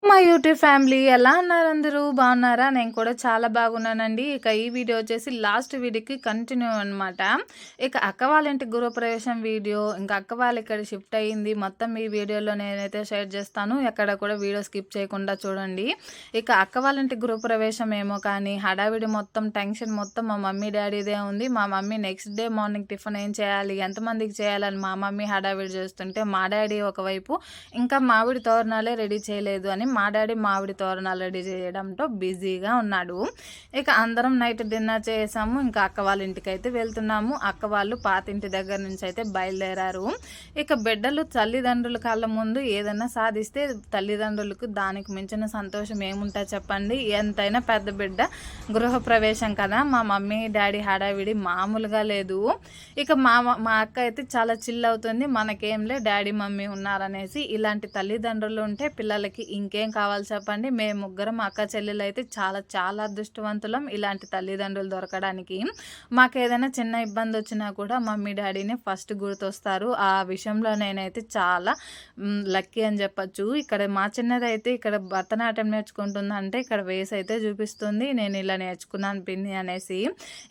మా YouTube family ఎలా ఉన్నారు? అందరూ బాగున్నారా? నేను కూడా చాలా బాగున్నానండి. ఇక ఈ వీడియో వచ్చేసి లాస్ట్ వీడియోకి కంటిన్యూ అనమాట. ఇక అక్క వాళ్ళ ఇంటి గృహప్రవేశం వీడియో, ఇంకా అక్క వాళ్ళు ఇక్కడ షిఫ్ట్ అయ్యింది మొత్తం ఈ వీడియోలో నేనైతే షేర్ చేస్తాను. ఎక్కడ కూడా వీడియో స్కిప్ చేయకుండా చూడండి. ఇక అక్క వాళ్ళ ఇంటి గృహప్రవేశం ఏమో కానీ హడావిడి మొత్తం టెన్షన్ మొత్తం మా మమ్మీ డాడీదే ఉంది. మా mummy next day morning tiffin ఏం చేయాలి, ఎంతమందికి చేయాలని మా మమ్మీ హడావిడి చేస్తుంటే, మా డాడీ ఒకవైపు ఇంకా మామిడి తోరణాలే రెడీ చేయలేదు అని మా డాడీ మామిడి తోరణాలు రెడీ చేయడంతో బిజీగా ఉన్నాడు. ఇక అందరం నైట్ డిన్నర్ చేసాము. ఇంకా అక్క వాళ్ళ ఇంటికి అయితే వెళ్తున్నాము. అక్క వాళ్ళు పాతింటి దగ్గర నుంచి అయితే బయలుదేరారు. ఇక బిడ్డలు తల్లిదండ్రుల కళ్ళ ముందు ఏదైనా సాధిస్తే తల్లిదండ్రులకు దానికి మించిన సంతోషం ఏముంటుంది చెప్పండి. ఎంతైనా పెద్ద బిడ్డ గృహప్రవేశం కదా. మా మమ్మీ డాడీ హడావిడి మామూలుగా లేదు. ఇక మా అక్క అయితే చాలా చిల్ అవుతుంది. మనకేంలే డాడీ మమ్మీ ఉన్నారనేసి. ఇలాంటి తల్లిదండ్రులు ఉంటే పిల్లలకి ఇంకేం కావాలి చెప్పండి. మేము ముగ్గురం అక్క చెల్లెలు అయితే చాలా చాలా అదృష్టవంతులం ఇలాంటి తల్లిదండ్రులు దొరకడానికి. మాకు ఏదైనా చిన్న ఇబ్బంది వచ్చినా కూడా మమ్మీ డాడీని ఫస్ట్ గుర్తొస్తారు. ఆ విషయంలో నేనైతే చాలా లక్కీ అని చెప్పచ్చు. ఇక్కడ మా చిన్నదైతే ఇక్కడ భరతనాట్యం నేర్చుకుంటుందంటే ఇక్కడ వేస్ అయితే చూపిస్తుంది. నేను ఇలా నేర్చుకున్నాను పిన్ని అనేసి.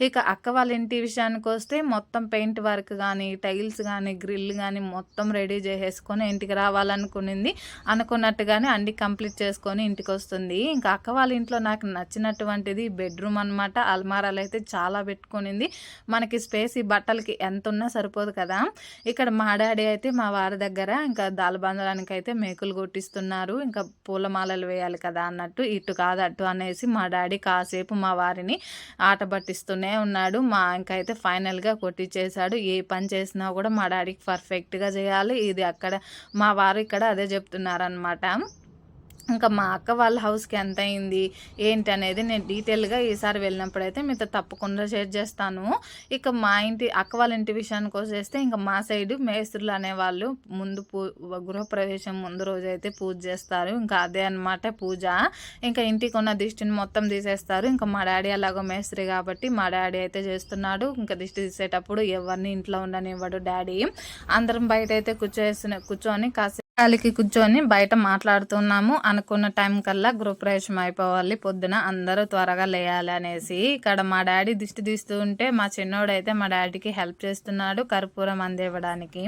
ఇక అక్క వాళ్ళ ఇంటి విషయానికి వస్తే మొత్తం పెయింట్ వర్క్ కానీ, టైల్స్ కానీ, గ్రిల్ కానీ మొత్తం రెడీ చేసేసుకొని ఇంటికి రావాలనుకునింది. అనుకున్నట్టుగానే అన్ని కంప్లీట్ చేసుకొని ఇంటికి వస్తుంది. ఇంకా అక్క వాళ్ళ ఇంట్లో నాకు నచ్చినటువంటిది బెడ్రూమ్ అనమాట. అల్మారాలు అయితే చాలా పెట్టుకునింది. మనకి స్పేస్ ఈ బట్టలకి ఎంత ఉన్నా సరిపోదు కదా. ఇక్కడ మా డాడీ అయితే మా వారి దగ్గర ఇంకా దాల్బందడానికి అయితే మేకులు కొట్టిస్తున్నారు. ఇంకా పూలమాలలు వేయాలి కదా అన్నట్టు, ఇటు కాదు అటు అనేసి మా డాడీ కాసేపు మా వారిని ఆట పట్టిస్తూనే ఉన్నాడు. ఇంకైతే ఫైనల్గా కొట్టించేశాడు. ఏ పని చేసినా కూడా మా డాడీకి పర్ఫెక్ట్గా చేయాలి. ఇది అక్కడ మా వారు ఇక్కడ అదే చెప్తున్నారనమాట. ఇంకా మా అక్క వాళ్ళ హౌస్కి ఎంత అయింది ఏంటి అనేది నేను డీటెయిల్గా ఈసారి వెళ్ళినప్పుడైతే మీతో తప్పకుండా షేర్ చేస్తాను. ఇక మా ఇంటి అక్క వాళ్ళ ఇంటి విషయానికి వచ్చేస్తే ఇంకా మా సైడు మేస్త్రులు అనేవాళ్ళు ముందు గృహప్రవేశం ముందు రోజు అయితే పూజ చేస్తారు. ఇంకా అదే అనమాట పూజ. ఇంకా ఇంటికి ఉన్న దిష్టిని మొత్తం తీసేస్తారు. ఇంకా మా డాడీ అలాగో మేస్త్రి కాబట్టి మా డాడీ అయితే చేస్తున్నాడు. ఇంకా దిష్టి తీసేటప్పుడు ఎవరిని ఇంట్లో ఉండనివ్వడు డాడీ. అందరం బయట అయితే కూర్చొని కాసేపు గాలికి కూర్చొని బయట మాట్లాడుతున్నాము. అనుకున్న టైం కల్లా గృహప్రవేశం అయిపోవాలి, పొద్దున అందరూ త్వరగా లేయాలి అనేసి. ఇక్కడ మా డాడీ దిష్టి తీస్తూ ఉంటే మా చిన్నోడైతే మా డాడీకి హెల్ప్ చేస్తున్నాడు కర్పూరం అందివ్వడానికి.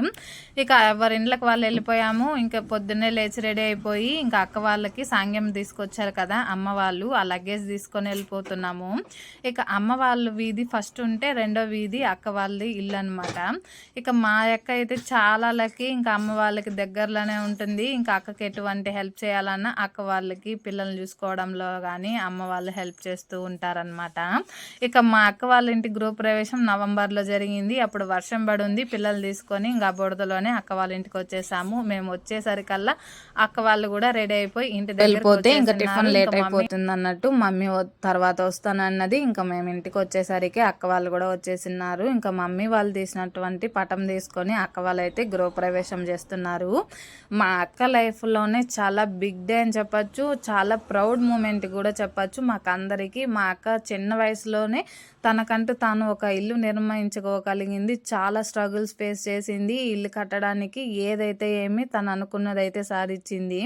ఇక ఎవరి ఇంట్లోకి వాళ్ళు వెళ్ళిపోయాము. ఇంకా పొద్దున్నే లేచి రెడీ అయిపోయి ఇంకా అక్క వాళ్ళకి సాంగ్యం తీసుకొచ్చారు కదా అమ్మ వాళ్ళు, ఆ లగేజ్ తీసుకొని వెళ్ళిపోతున్నాము. ఇక అమ్మ వాళ్ళు వీధి ఫస్ట్ ఉంటే రెండో వీధి అక్క వాళ్ళది ఇల్లు అనమాట. ఇక మా అక్క అయితే చాలా లక్కీ. ఇంకా అమ్మ వాళ్ళకి దగ్గరలోనే ఉంటుంది. ఇంకా అక్కకి ఎటువంటి హెల్ప్ చేయాలన్నా అక్క వాళ్ళకి పిల్లల్ని చూసుకోవడంలో కానీ అమ్మ వాళ్ళు హెల్ప్ చేస్తూ ఉంటారనమాట. ఇక మా అక్క వాళ్ళ ఇంటి గృహప్రవేశం నవంబర్లో జరిగింది. అప్పుడు వర్షం పడి ఉంది. పిల్లలు తీసుకొని ఇంకా బుడదలోనే అక్క వాళ్ళ ఇంటికి వచ్చేసాము. మేము వచ్చేసరికల్లా అక్క వాళ్ళు కూడా రెడీ అయిపోయి ఇంటి దగ్గర ఇంకా టిఫిన్ లేట్ అయిపోతుంది అన్నట్టు మమ్మీ తర్వాత వస్తానన్నది. ఇంకా మేము ఇంటికి వచ్చేసరికి అక్క వాళ్ళు కూడా వచ్చేసినారు. ఇంకా మమ్మీ వాళ్ళు తీసినటువంటి పటం తీసుకొని అక్క వాళ్ళు అయితే గృహప్రవేశం చేస్తున్నారు. మా అక్క లైఫ్లోనే చాలా బిగ్ డే అని చెప్పచ్చు, చాలా ప్రౌడ్ మూమెంట్ కూడా చెప్పచ్చు మాకందరికీ. మా అక్క చిన్న వయసులోనే తనకంటూ తాను ఒక ఇల్లు నిర్మించుకోగలిగింది. చాలా స్ట్రగుల్స్ ఫేస్ చేసింది ఇల్లు కట్టడానికి. ఏదైతే ఏమి తను అనుకున్నదైతే సాధించింది.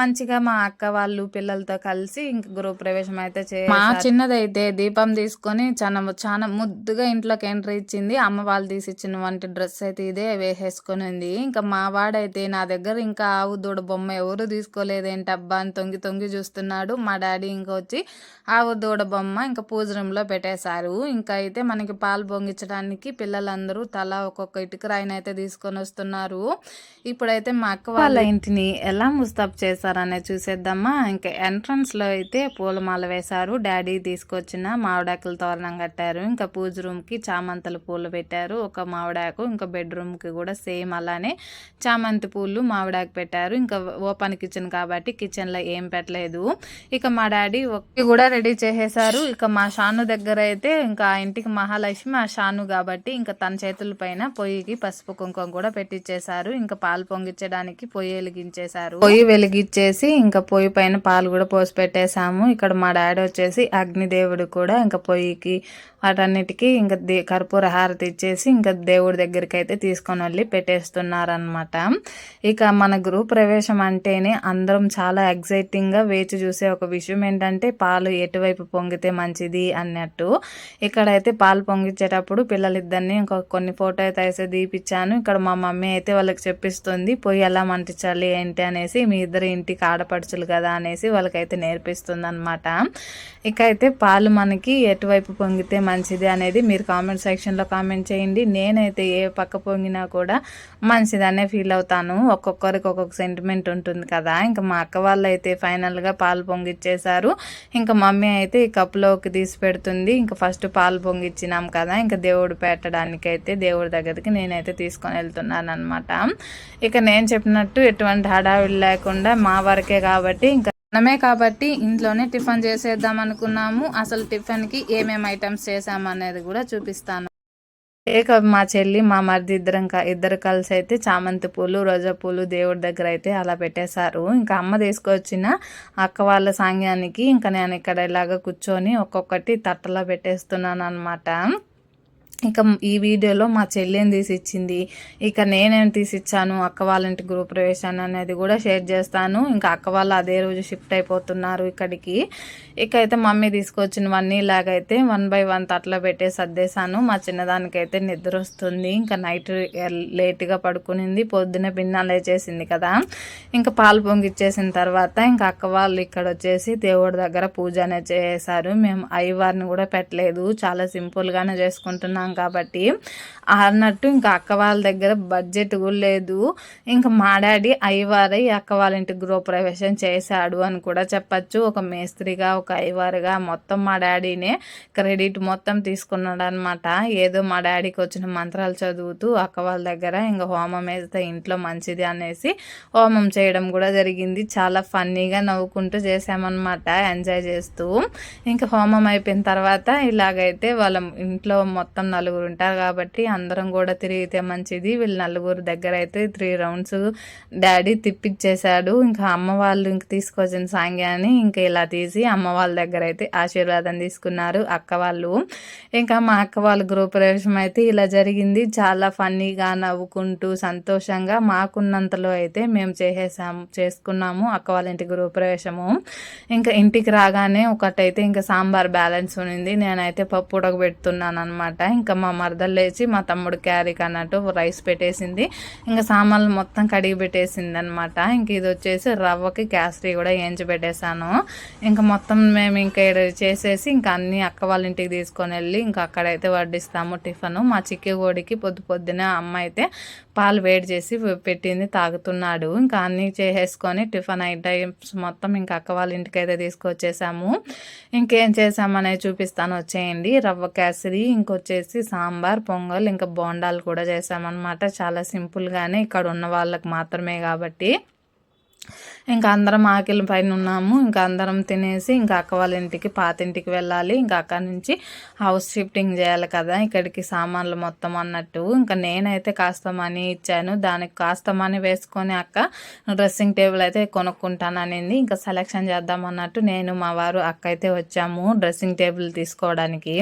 మంచిగా మా అక్క వాళ్ళు పిల్లలతో కలిసి ఇంక గృహప్రవేశం అయితే మా చిన్నదైతే దీపం తీసుకొని చాలా ముద్దుగా ఇంట్లోకి ఎంట్రీ ఇచ్చింది. అమ్మ వాళ్ళు తీసి ఇచ్చిన వంటి డ్రెస్ అయితే ఇదే వేసేసుకొని ఉంది. ఇంకా మా వాడైతే నా దగ్గర ఇంకా ఆవు దూడ బొమ్మ ఎవరు తీసుకోలేదేంటి అబ్బా అని తొంగి తొంగి చూస్తున్నాడు. మా డాడీ ఇంకా వచ్చి ఆవు దూడ బొమ్మ ఇంకా పూజ రూమ్లో పెట్టేశారు. ఇంకా అయితే మనకి పాలు పొంగించడానికి పిల్లలందరూ తలా ఒక్కొక్క ఇటుక రాయిని అయితే తీసుకొని వస్తున్నారు. ఇప్పుడైతే మా అక్క వాళ్ళ ఇంటిని ఎలా ముస్తాబ్ చేశారనేది చూసేద్దామా. ఇంకా ఎంట్రన్స్లో అయితే పూలమాల వేశారు. డాడీ తీసుకొచ్చిన మామిడాకులు తోరణం కట్టారు. ఇంకా పూజ రూమ్కి చామంతుల పూలు పెట్టారు, ఒక మామిడాకు. ఇంకా బెడ్రూమ్కి కూడా సేమ్ అలానే చామంతి పూలు మామిడాకు పెట్టారు. ఇంకా ఓపెన్ కిచెన్ కాబట్టి కిచెన్లో ఏం పెట్టలేదు. ఇక మా డాడీ కూడా రెడీ చేసేసారు. ఇక మా షాను దగ్గర అయితే ఇంకా ఆ ఇంటికి మహాలక్ష్మి ఆ షాను కాబట్టి ఇంకా తన చేతుల పైన పొయ్యికి పసుపు కుంకుమ కూడా పెట్టించేశారు. ఇంకా పాలు పొంగిచ్చడానికి పొయ్యి వెలిగించేశారు. పొయ్యి వెలిగించేసి ఇంకా పొయ్యి పైన పాలు కూడా పోసి పెట్టేశాము. ఇక్కడ మా డాడీ వచ్చేసి అగ్నిదేవుడు కూడా ఇంకా పొయ్యికి వాటన్నిటికీ ఇంకా కర్పూర హారతి ఇచ్చేసి ఇంకా దేవుడి దగ్గరికి అయితే తీసుకొని వెళ్ళి పెట్టేస్తున్నారనమాట. ఇక మన గృహ ప్రవేశం అంటేనే అందరం చాలా ఎగ్జైటింగ్గా వేచి చూసే ఒక విషయం ఏంటంటే పాలు ఎటువైపు పొంగితే మంచిది అన్నట్టు. ఇక్కడైతే పాలు పొంగించేటప్పుడు పిల్లలిద్దరిని ఇంకా కొన్ని ఫోటో అయితే తీపిచ్చాను. ఇక్కడ మా మమ్మీ అయితే వాళ్ళకి చెప్పిస్తుంది పొయ్యి ఎలా మంటించాలి ఏంటి అనేసి, మీ ఇద్దరు ఇంటికి ఆడపడుచులు కదా అనేసి వాళ్ళకైతే నేర్పిస్తుంది అనమాట. ఇక అయితే పాలు మనకి ఎటువైపు పొంగితే మంచిది అనేది మీరు కామెంట్ సెక్షన్లో కామెంట్ చేయండి. నేనైతే ఏ పక్క పొంగినా కూడా మంచిదనే ఫీల్ అవుతాను. ఒక్కొక్కరికి ఒక్కొక్క సెంటిమెంట్ ఉంటుంది కదా. ఇంకా మా అక్క వాళ్ళు అయితే ఫైనల్గా పాలు పొంగిచ్చేశారు. ఇంకా మమ్మీ అయితే ఈ కప్పులోకి తీసి పెడుతుంది. ఇంకా ఫస్ట్ పాలు పొంగిచ్చినాం కదా, ఇంకా దేవుడు పెట్టడానికి అయితే దేవుడి దగ్గరికి నేనైతే తీసుకొని వెళ్తున్నాను అనమాట. ఇక నేను చెప్పినట్టు ఎటువంటి హడావిడి లేకుండా మా వరకే కాబట్టి ఇంకా మనమే కాబట్టి ఇంట్లోనే టిఫిన్ చేసేద్దాం అనుకున్నాము. అసలు టిఫిన్కి ఏమేమి ఐటమ్స్ చేసామనేది కూడా చూపిస్తాను. మా చెల్లి మా మరిది ఇద్దరు కలిసి అయితే చామంతి పూలు రోజా పూలు దేవుడి దగ్గర అయితే అలా పెట్టేశారు. ఇంకా అమ్మ తీసుకొచ్చిన అక్క వాళ్ళ సాంగ్యానికి ఇంకా నేను ఇక్కడ ఇలాగ కూర్చొని ఒక్కొక్కటి తట్టలో పెట్టేస్తున్నాను అనమాట. ఇక ఈ వీడియోలో మా చెల్లిని తీసిచ్చింది, ఇక నేనేం తీసిచ్చాను, అక్క వాళ్ళ ఇంటి గృహప్రవేశాన్ని అనేది కూడా షేర్ చేస్తాను. ఇంకా అక్క వాళ్ళు అదే రోజు షిఫ్ట్ అయిపోతున్నారు ఇక్కడికి. ఇక అయితే మమ్మీ తీసుకొచ్చినవన్నీ ఇలాగైతే 1 by 1 తట్లో పెట్టేసి సర్దేశాను. మా చిన్నదానికైతే నిద్ర వస్తుంది. ఇంకా నైట్ లేట్గా పడుకునింది, పొద్దున భిన్నాలు లేచేసింది కదా. ఇంకా పాలు పొంగిచ్చేసిన తర్వాత ఇంకా అక్క వాళ్ళు ఇక్కడ వచ్చేసి దేవుడి దగ్గర పూజ అనేది చేశారు. మేము అయ్యవారిని కూడా పెట్టలేదు, చాలా సింపుల్గానే చేసుకుంటున్నాం కాబట్టి అన్నట్టు. ఇంకా అక్క వాళ్ళ దగ్గర బడ్జెట్ కూడా లేదు. ఇంకా మా డాడీ అయ్యవారై అక్క వాళ్ళ ఇంటి గృహప్రవేశం చేశాడు అని కూడా చెప్పచ్చు. ఒక మేస్త్రిగా ఒక అయ్యవారుగా మొత్తం మా డాడీనే క్రెడిట్ మొత్తం తీసుకున్నాడు అనమాట. ఏదో మా డాడీకి వచ్చిన మంత్రాలు చదువుతూ అక్క వాళ్ళ దగ్గర ఇంకా హోమం వేస్తే ఇంట్లో మంచిది అనేసి హోమం చేయడం కూడా జరిగింది. చాలా ఫన్నీగా నవ్వుకుంటూ చేసామన్నమాట, ఎంజాయ్ చేస్తూ. ఇంకా హోమం అయిపోయిన తర్వాత ఇలాగైతే వాళ్ళ ఇంట్లో మొత్తం నలుగురు ఉంటారు కాబట్టి అందరం కూడా తిరిగితే మంచిది. వీళ్ళు నలుగురు దగ్గర అయితే 3 రౌండ్స్ డాడీ తిప్పిచ్చేశాడు. ఇంకా అమ్మ వాళ్ళు ఇంక తీసుకొచ్చిన సాంగ్యాన్ని ఇంకా ఇలా తీసి అమ్మ వాళ్ళ దగ్గర అయితే ఆశీర్వాదం తీసుకున్నారు అక్క వాళ్ళు. ఇంకా మా అక్క వాళ్ళ గృహప్రవేశం అయితే ఇలా జరిగింది. చాలా ఫన్నీగా నవ్వుకుంటూ సంతోషంగా మాకున్నంతలో అయితే మేము చేసుకున్నాము అక్క వాళ్ళ ఇంటి గృహప్రవేశము. ఇంకా ఇంటికి రాగానే ఒకటైతే ఇంకా సాంబార్ బ్యాలెన్స్ ఉంది, నేనైతే పప్పు ఉడకబెడుతున్నాను అనమాట. ఇంకా మా మరదలు లేచి మా తమ్ముడు క్యారీకి అన్నట్టు రైస్ పెట్టేసింది. ఇంకా సామాన్లు మొత్తం కడిగి పెట్టేసింది అనమాట. ఇంక ఇది వచ్చేసి రవ్వకి క్యాసరీ కూడా వేయించి పెట్టేశాను. ఇంకా మొత్తం మేము ఇంకా చేసేసి ఇంకా అన్ని అక్క వాళ్ళ ఇంటికి తీసుకొని వెళ్ళి ఇంకా అక్కడైతే వడ్డిస్తాము టిఫిన్. మా చిక్కి కోడికి పొద్దున్నే అమ్మ అయితే పాలు వేడి చేసి పెట్టింది, తాగుతున్నాడు. ఇంకా అన్నీ చేసేసుకొని టిఫిన్ ఐటమ్స్ మొత్తం ఇంకా అక్క వాళ్ళ ఇంటికి అయితే తీసుకొచ్చేసాము. ఇంకేం చేసామనేది చూపిస్తాను, వచ్చేయండి. రవ్వ కేసరి, ఇంకొచ్చేసి సాంబార్, పొంగల్, ఇంకా బోండాలు కూడా చేసామన్నమాట. చాలా సింపుల్గానే, ఇక్కడ ఉన్న వాళ్ళకి మాత్రమే కాబట్టి. ఇంకా అందరం ఆకలి పైన ఉన్నాము. ఇంకా అందరం తినేసి ఇంకా అక్క వాళ్ళ ఇంటికి పాతింటికి వెళ్ళాలి. ఇంకా అక్కడి నుంచి హౌస్ షిఫ్టింగ్ చేయాలి కదా ఇక్కడికి సామాన్లు మొత్తం అన్నట్టు. ఇంకా నేనైతే కాస్త మనీ ఇచ్చాను, దానికి కాస్త మనీ వేసుకొని అక్క డ్రెస్సింగ్ టేబుల్ అయితే కొనుక్కుంటాననింది. ఇంకా సెలెక్షన్ చేద్దాం అన్నట్టు నేను మా వారు అక్క అయితే వచ్చాము డ్రెస్సింగ్ టేబుల్ తీసుకోవడానికి.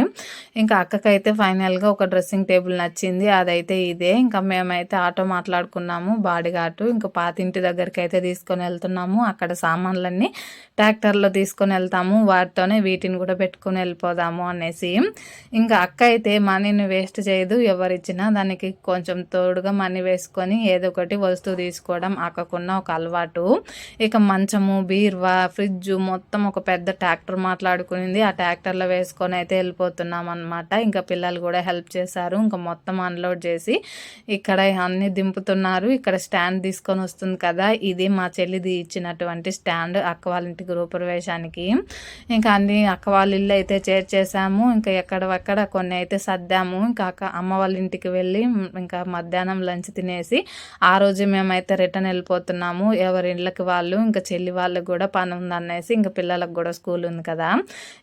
ఇంకా అక్కకైతే ఫైనల్గా ఒక డ్రెస్సింగ్ టేబుల్ నచ్చింది, అదైతే ఇదే. ఇంకా మేమైతే ఆటో మాట్లాడుకున్నాము బాడిగాటు. ఇంకా పాతింటి దగ్గరికి అయితే తీసుకొని వెళ్తున్నాము. అక్కడ సామాన్లన్నీ ట్రాక్టర్లో తీసుకొని వెళ్తాము, వాటితోనే వీటిని కూడా పెట్టుకొని వెళ్ళిపోదాము అనేసి. ఇంకా అక్క అయితే మనీని వేస్ట్ చేయదు, ఎవరిచ్చినా దానికి కొంచెం తోడుగా మనీ వేసుకొని ఏదో ఒకటి వస్తువు తీసుకోవడం అక్కకున్న ఒక అలవాటు. ఇక మంచము, బీర్వా, ఫ్రిడ్జ్ మొత్తం ఒక పెద్ద ట్రాక్టర్ మాట్లాడుకునింది, ఆ ట్రాక్టర్లో వేసుకొని అయితే వెళ్ళిపోతున్నాం అనమాట. ఇంకా పిల్లలు కూడా హెల్ప్ చేశారు. ఇంకా మొత్తం అన్లోడ్ చేసి ఇక్కడ అన్ని దింపుతున్నారు. ఇక్కడ స్టాండ్ తీసుకొని వస్తుంది కదా, ఇది మా చెల్లిది ఇచ్చినటువంటి స్టాండ్ అక్క వాళ్ళ ఇంటి గృహప్రవేశానికి. ఇంకా అన్ని అక్క వాళ్ళ ఇల్లు అయితే చేర్చేసాము. ఇంకా ఎక్కడక్కడ కొన్ని అయితే సర్దాము. ఇంకా అమ్మ వాళ్ళ ఇంటికి వెళ్ళి ఇంకా మధ్యాహ్నం లంచ్ తినేసి ఆ రోజు మేమైతే రిటర్న్ వెళ్ళిపోతున్నాము. ఎవరి ఇళ్ళకి వాళ్ళు, ఇంకా చెల్లి వాళ్ళకి కూడా పని ఉందనేసి, ఇంకా పిల్లలకు కూడా స్కూల్ ఉంది కదా,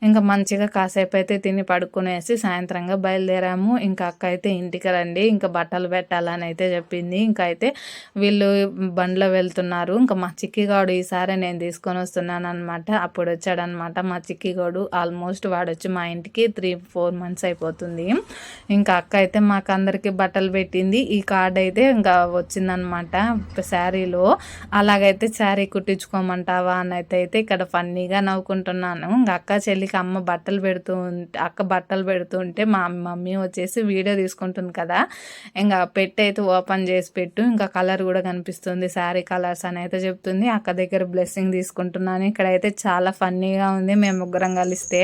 ఇంకా మంచిగా కాసేపు అయితే తిని పడుకునేసి సాయంత్రంగా బయలుదేరాము. ఇంకా అక్క అయితే ఇంటికి రండి, ఇంకా బట్టలు పెట్టాలని అయితే చెప్పింది. ఇంకా అయితే వీళ్ళు బండ్లో వెళ్తున్నారు. ఇంకా మా చిక్కిగాడు ఈసారి నేను తీసుకొని వస్తున్నాను అనమాట. అప్పుడు వచ్చాడనమాట మా చిక్కిగాడు. ఆల్మోస్ట్ వాడు వచ్చి మా ఇంటికి 3-4 months అయిపోతుంది. ఇంకా అక్క అయితే మాకు అందరికీ బట్టలు పెట్టింది. ఈ కార్డ్ అయితే ఇంకా వచ్చిందనమాట శారీలో. అలాగైతే శారీ కుట్టించుకోమంటావా అని అయితే ఇక్కడ ఫన్నీగా నవ్వుకుంటున్నాను. ఇంకా అక్క చెల్లికి అక్క బట్టలు పెడుతూ ఉంటే మా మమ్మీ వచ్చేసి వీడియో తీసుకుంటుంది కదా, ఇంకా పెట్టి అయితే ఓపెన్ చేసి పెట్టు, ఇంకా కలర్ కూడా కనిపిస్తుంది, శారీ కలర్స్ అని అయితే చెప్తుంది. అక్క దగ్గర బ్లెస్సింగ్ తీసుకుంటున్నాను. ఇక్కడైతే చాలా ఫన్నీగా ఉంది మేము ముగ్గురం కలిస్తే.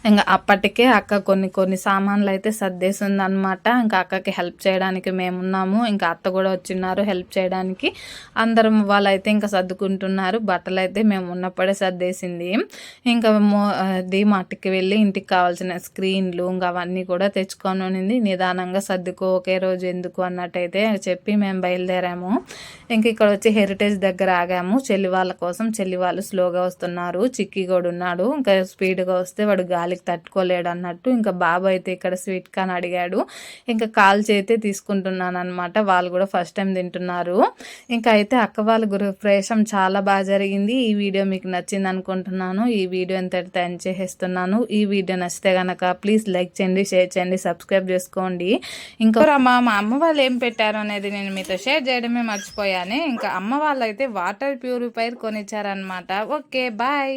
ఇంకా అప్పటికే అక్క కొన్ని సామాన్లు అయితే సర్దేసింది అనమాట. ఇంకా అక్కకి హెల్ప్ చేయడానికి మేమున్నాము. ఇంకా అత్త కూడా వచ్చిన్నారు హెల్ప్ చేయడానికి. అందరం వాళ్ళైతే ఇంకా సర్దుకుంటున్నారు. బట్టలు అయితే మేము ఉన్నప్పుడే సర్దేసింది. ఇంకా డీమార్ట్కి వెళ్ళి ఇంటికి కావాల్సిన స్క్రీన్లు ఇంకా అవన్నీ కూడా తెచ్చుకొని ఉన్నింది. నిదానంగా సర్దుకో, ఒకే రోజు ఎందుకు అన్నట్టయితే చెప్పి మేము బయలుదేరాము. ఇంక ఇక్కడ వచ్చి హెరిటేజ్ దగ్గర ఆగాము చెల్లి వాళ్ళ కోసం. చెల్లి వాళ్ళు స్లోగా వస్తున్నారు. చిక్కి కూడా ఉన్నాడు. ఇంకా స్పీడ్గా వస్తే వాడు గాలికి తట్టుకోలేడు అన్నట్టు. ఇంకా బాబు అయితే ఇక్కడ స్వీట్ కార్న్ అడిగాడు. ఇంకా కాల్చి అయితే తీసుకుంటున్నాను అనమాట. వాళ్ళు కూడా ఫస్ట్ టైం తింటున్నారు. ఇంకా అయితే అక్క వాళ్ళ గృహప్రవేశం చాలా బాగా జరిగింది. ఈ వీడియో మీకు నచ్చింది అనుకుంటున్నాను. ఈ వీడియో ఎంతటితో ఎండ్ చేసేస్తున్నాను. ఈ వీడియో నచ్చితే కనుక ప్లీజ్ లైక్ చేయండి, షేర్ చేయండి, సబ్స్క్రైబ్ చేసుకోండి. ఇంకా మా అమ్మ వాళ్ళు ఏం పెట్టారు అనేది నేను మీతో షేర్ చేయడమే మర్చిపోయాను. ఇంకా అమ్మ వాళ్ళు అయితే వాటర్ ప్యూరిఫైర్ కొనిచ్చారనమాట. Okay bye.